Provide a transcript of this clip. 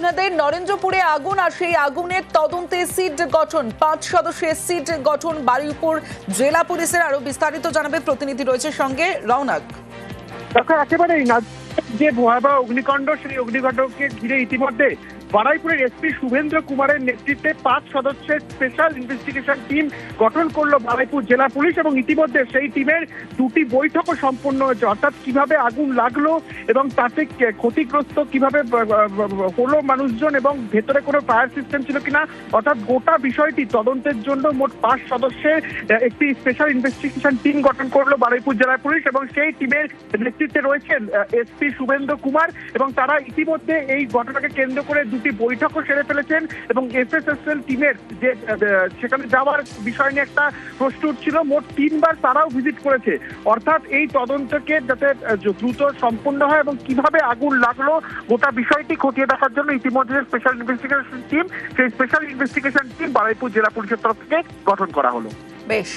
আপনাদের নরেন্দ্রপুরে আগুন আর সেই আগুনের তদন্তে সিট গঠন 5 সদস্যের সিট গঠন বারুইপুর জেলা পুলিশের। আরো বিস্তারিত জানাবে প্রতিনিধি রয়েছে সঙ্গে রওনক। দেখো একেবারেই না যে ভয়াবহ অগ্নিকাণ্ড, সেই অগ্নিকাণ্ডকে ঘিরে ইতিমধ্যে বারুইপুরের এসপি শুভেন্দ্র কুমারের নেতৃত্বে 5 সদস্যের স্পেশাল ইনভেস্টিগেশন টিম গঠন করলো বারুইপুর জেলা পুলিশ এবং ইতিমধ্যে সেই টিমের 2টি বৈঠকও সম্পন্ন হয়েছে। অর্থাৎ কিভাবে আগুন লাগলো এবং তাতে ক্ষতিগ্রস্ত কিভাবে হলো মানুষজন এবং ভেতরে কোনো ফায়ার সিস্টেম ছিল কিনা, অর্থাৎ গোটা বিষয়টি তদন্তের জন্য মোট 5 সদস্যের একটি স্পেশাল ইনভেস্টিগেশন টিম গঠন করলো বারুইপুর জেলা পুলিশ এবং সেই টিমের নেতৃত্বে রয়েছেন এসপি শুভেন্দ্র কুমার এবং তারা ইতিমধ্যে এই ঘটনাকে কেন্দ্র করে 2টি বৈঠকও সেরে ফেলেছেন এবং এফএসএসএল টিমের যে সেখানে যাওয়ার বিষয় নিয়ে একটা প্রশ্ন উঠছিল। মোট 3বার তারাও ভিজিট করেছে। অর্থাৎ এই তদন্তকে যাতে দ্রুত সম্পন্ন হয় এবং কিভাবে আগুন লাগলো গোটা বিষয়টি খতিয়ে দেখার জন্য ইতিমধ্যে স্পেশাল ইনভেস্টিগেশন টিম, সেই স্পেশাল ইনভেস্টিগেশন টিম বারুইপুর জেলা পুলিশের তরফ থেকে গঠন করা হলো। বেশ।